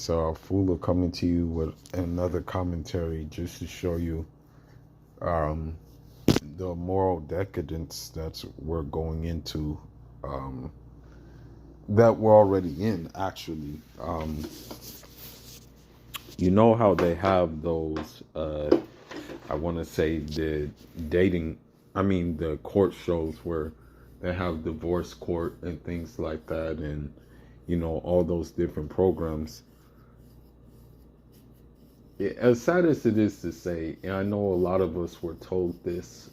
it's Fula coming to you with another commentary just to show you um, the moral decadence that we're going into, um, that we're already in, actually. You know how they have those, I want to say the dating, the court shows where they have divorce court and things like that, and, all those different programs. Yeah, as sad as it is to say, and I know a lot of us were told this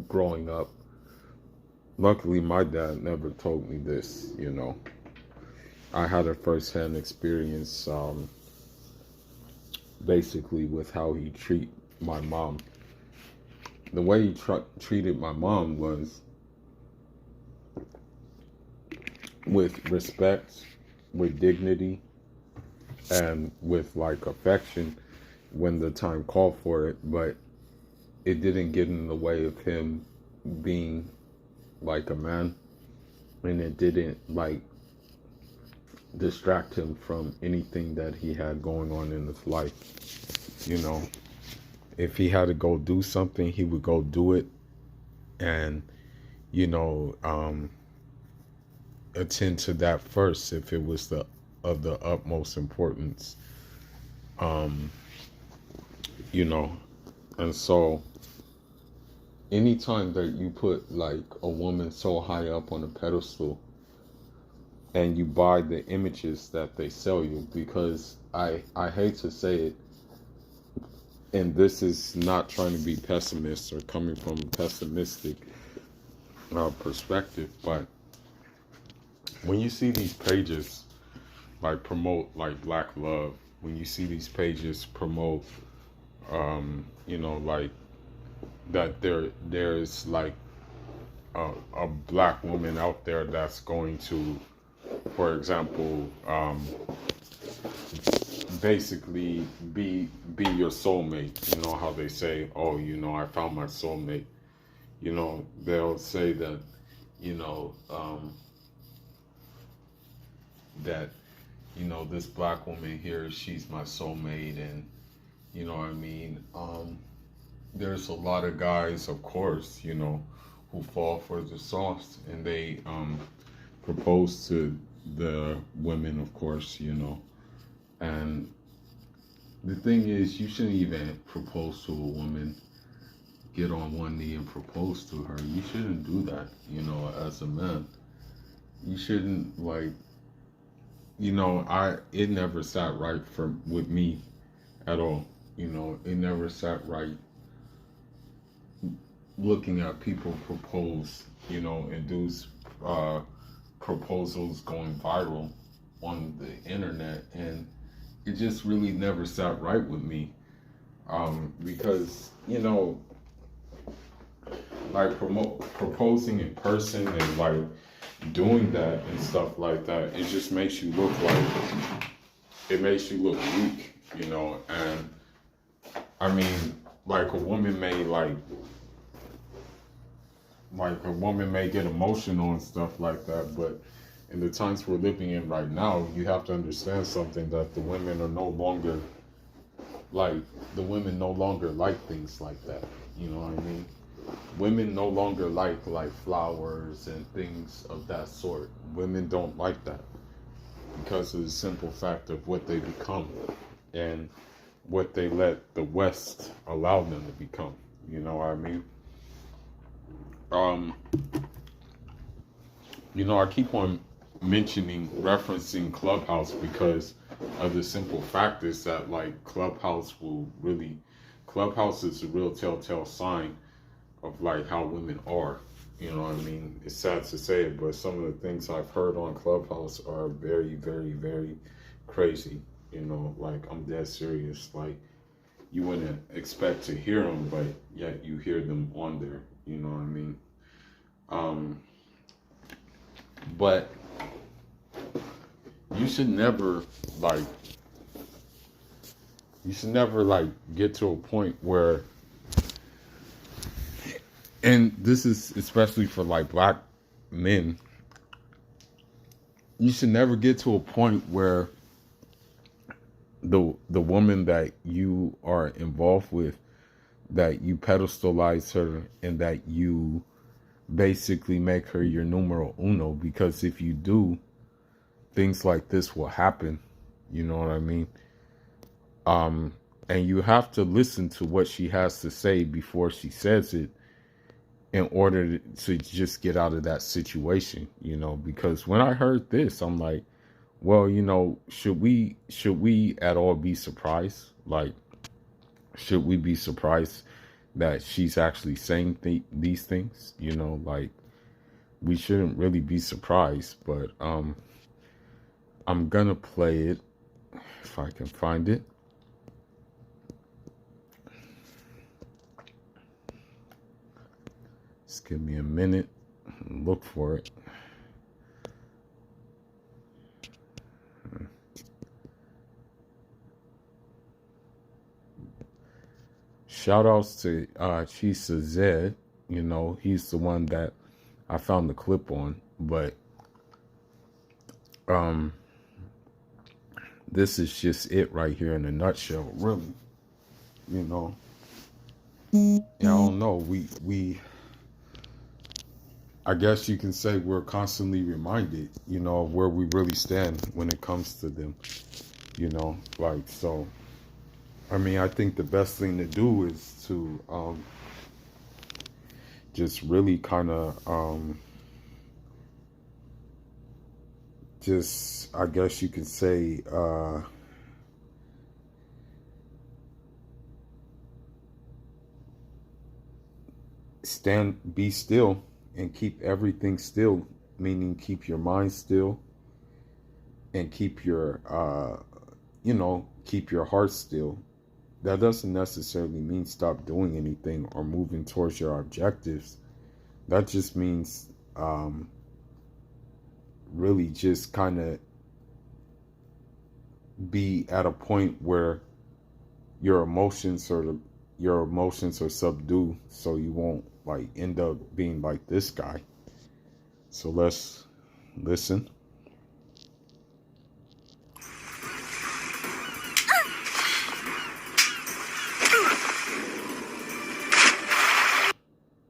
growing up. Luckily, my dad never told me this. I had a first-hand experience, basically, with how he treat my mom. The way he treated my mom was with respect, with dignity, and with like affection when the time called for it, but it didn't get in the way of him being like a man, and it didn't like distract him from anything that he had going on in his life. If he had to go do something, he would go do it, and attend to that first if it was of the utmost importance. um you know and so anytime that you put like a woman so high up on a pedestal and you buy the images that they sell you, because I hate to say it, and this is not trying to be pessimist or coming from a pessimistic perspective, but when you see these pages like promote like black love, when you see these pages promote like that there's like a black woman out there that's going to, for example, basically be your soulmate. You know how they say, oh, I found my soulmate. They'll say that, that this black woman here, she's my soulmate, and you know what I mean. There's a lot of guys, of course, who fall for the sauce, and they propose to the women, of course, and the thing is, you shouldn't even propose to a woman, get on one knee and propose to her. You shouldn't do that, as a man. You shouldn't, like, it never sat right with me at all. It never sat right looking at people propose, and dudes proposals going viral on the internet, and it just really never sat right with me, because like proposing in person and like doing that and stuff like that, it just makes you look weak, and I mean, like a woman may get emotional and stuff like that, but in the times we're living in right now, you have to understand something, that the women no longer like things like that. You know what I mean? Women no longer like flowers and things of that sort. Women don't like that because of the simple fact of what they become and what they let the West allow them to become. You know what I mean? I keep on referencing Clubhouse because of the simple fact is that like Clubhouse is a real telltale sign of like how women are. You know what I mean? It's sad to say it, but some of the things I've heard on Clubhouse are very, very, very crazy. Like I'm dead serious. Like you wouldn't expect to hear them, but yet you hear them on there. You know what I mean? But you should never get to a point where, and this is especially for like black men, you should never get to a point where the woman that you are involved with, that you pedestalize her and that you basically make her your numero uno, because if you do, things like this will happen. You know what I mean? And you have to listen to what she has to say before she says it in order to just get out of that situation, because when I heard this, I'm like, well, should we at all be surprised? Like, should we be surprised that she's actually saying these things? Like, we shouldn't really be surprised, but I'm gonna play it if I can find it. Just give me a minute and look for it. Shout outs to Keisha Zed. He's the one that I found the clip on. But this is just it right here in a nutshell, really. I don't know. I guess you can say we're constantly reminded, of where we really stand when it comes to them. So. I mean, I think the best thing to do is to just really kind of just, I guess you could say, be still and keep everything still, meaning keep your mind still and keep your, keep your heart still. That doesn't necessarily mean stop doing anything or moving towards your objectives. That just means really just kind of be at a point where your emotions are subdued, so you won't like end up being like this guy. So let's listen.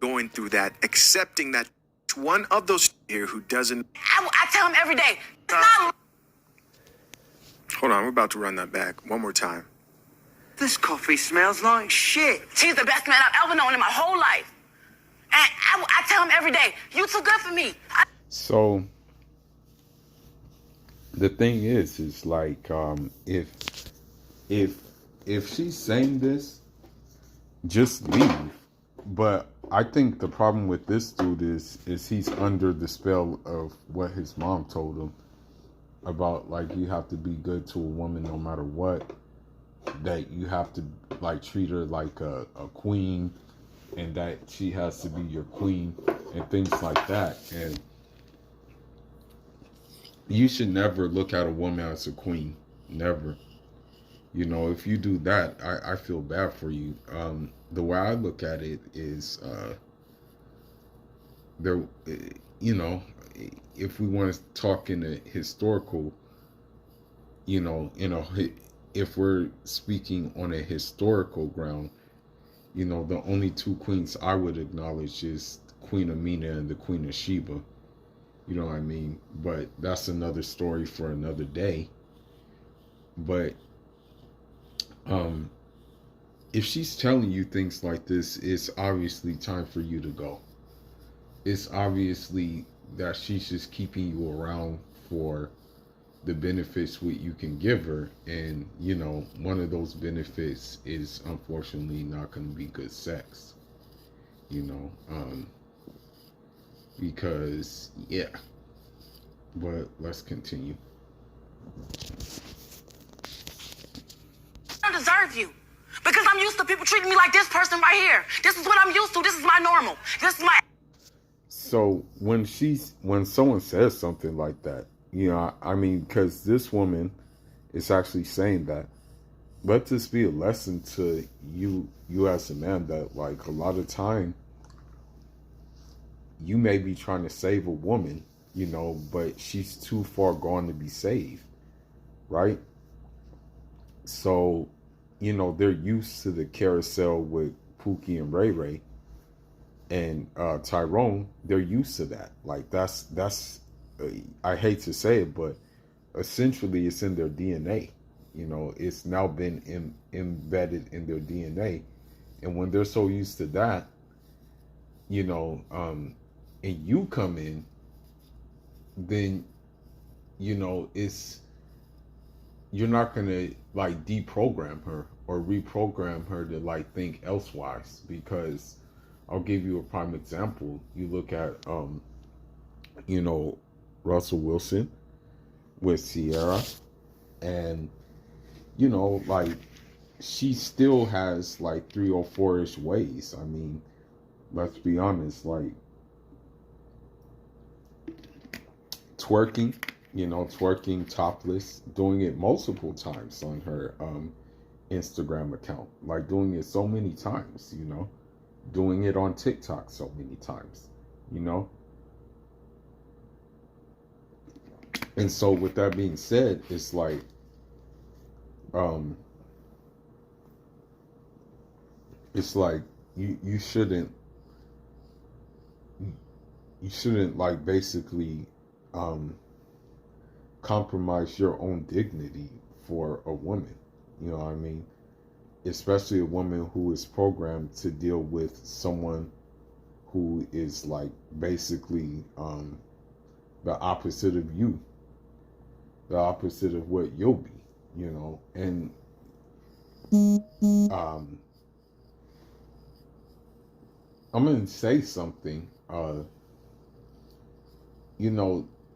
Going through that, accepting that one of those here who doesn't. I tell him every day. Hold on, we're about to run that back one more time. This coffee smells like shit. He's the best man I've ever known in my whole life. And I tell him every day, you too good for me. So the thing is like, if she's saying this, just leave. But I think the problem with this dude is he's under the spell of what his mom told him about, like, you have to be good to a woman no matter what, that you have to like treat her like a queen, and that she has to be your queen and things like that. And you should never look at a woman as a queen. Never. If you do that, I feel bad for you. The way I look at it is, if we want to talk in a historical, if we're speaking on a historical ground, the only two queens I would acknowledge is Queen Amina and the Queen of Sheba. You know what I mean? But that's another story for another day. But if she's telling you things like this, it's obviously time for you to go. It's obviously that she's just keeping you around for the benefits what you can give her. And, one of those benefits is unfortunately not going to be good sex. Because, yeah. But let's continue. I don't deserve you. Because I'm used to people treating me like this person right here. This is what I'm used to. This is my normal. This is my... So when someone says something like that, I mean, because this woman is actually saying that, let this be a lesson to you as a man, that like a lot of time you may be trying to save a woman, but she's too far gone to be saved, right? So, they're used to the carousel with Pookie and Ray Ray and Tyrone. They're used to that. Like that's I hate to say it, but essentially it's in their DNA. It's now been embedded in their DNA, and when they're so used to that, and you come in, then it's you're not gonna like deprogram her or reprogram her to like think elsewise, because I'll give you a prime example. You look at Russell Wilson with Sierra, and like she still has like 3 or 4-ish ways. I mean, let's be honest, like twerking, twerking topless, doing it multiple times on her Instagram account, like doing it so many times, doing it on TikTok so many times, And so with that being said, it's like you shouldn't like basically compromise your own dignity for a woman. You know what I mean? Especially a woman who is programmed to deal with someone who is like basically the opposite of you, the opposite of what you'll be, and I'm gonna say something.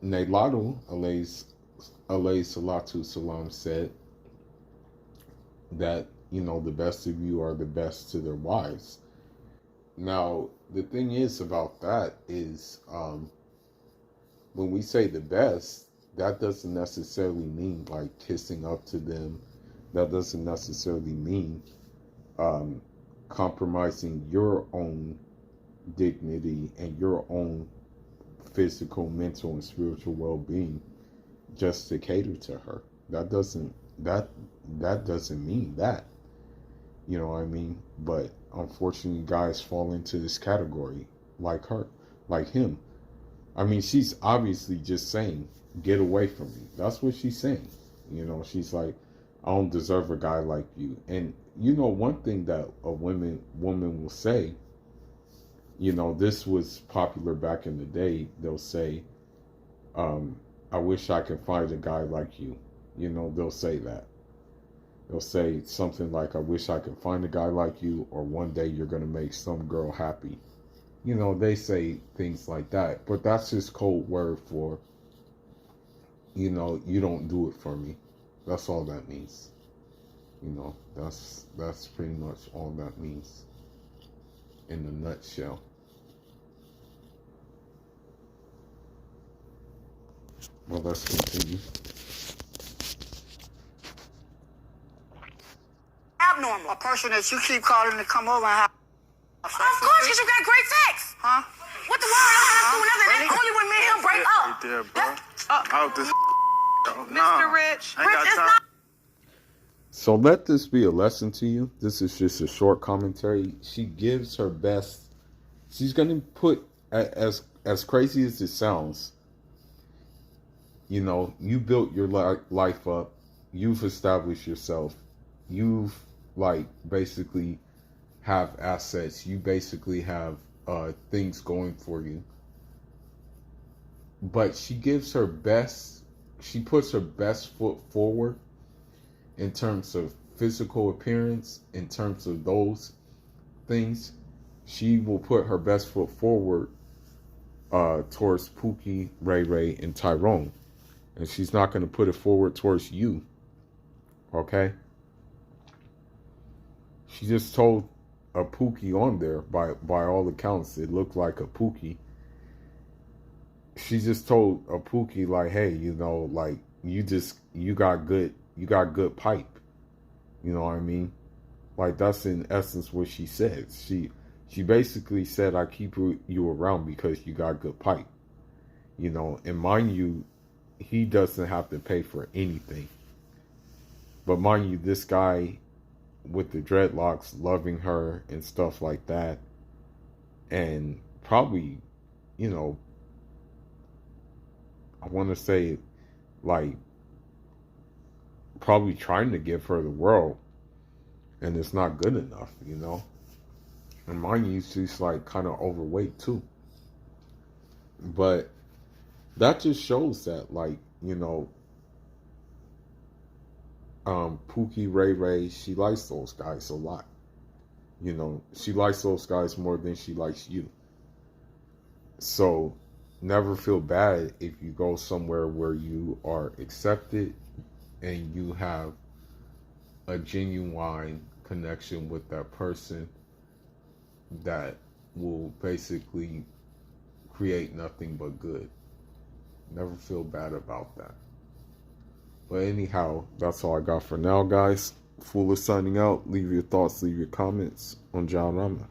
Nelado alayhi salatu salam said that the best of you are the best to their wives. Now the thing is about that is when we say the best, that doesn't necessarily mean like kissing up to them. That doesn't necessarily mean compromising your own dignity and your own physical, mental, and spiritual well-being just to cater to her. That doesn't mean that. You know what I mean? But unfortunately, guys fall into this category like her, like him. I mean, she's obviously just saying, get away from me. That's what she's saying. She's like, I don't deserve a guy like you. And one thing that a woman will say, this was popular back in the day. They'll say, I wish I could find a guy like you. They'll say that. They'll say something like, I wish I could find a guy like you, or one day you're going to make some girl happy. They say things like that. But that's just code word for, you don't do it for me. That's all that means. That's pretty much all that means in a nutshell. Well, let's continue. Abnormal. A person that you keep calling to come over and have Of course, because you got great sex. Huh? What the world don't have to do nothing. Really? That's only when me and him break up. Right there, bro. Out this. Mr. Rich. I ain't got Rich, it's time. not. So let this be a lesson to you. This is just a short commentary. She gives her best. She's going to put, as crazy as it sounds, you built your life up. You've established yourself. You've basically have assets. You basically have things going for you. But she gives her best. She puts her best foot forward in terms of physical appearance, in terms of those things. She will put her best foot forward towards Pookie, Ray Ray, and Tyrone. And she's not going to put it forward towards you. Okay? She just told a Pookie on there, by all accounts, it looked like a Pookie. She just told a Pookie, like, hey, you got good pipe. You know what I mean? Like, that's in essence what she said. She basically said, I keep you around because you got good pipe. And mind you, he doesn't have to pay for anything. But mind you, this guy with the dreadlocks loving her and stuff like that, and probably, you know, I want to say, like, probably trying to give her the world, and it's not good enough, you know. And mind you, she's like kind of overweight too. But that just shows that, like, you know, Pookie Ray Ray, she likes those guys a lot. You know, she likes those guys more than she likes you. So never feel bad if you go somewhere where you are accepted and you have a genuine connection with that person that will basically create nothing but good. Never feel bad about that. But anyhow, that's all I got for now, guys. Fuller signing out. Leave your thoughts, leave your comments on John Rama.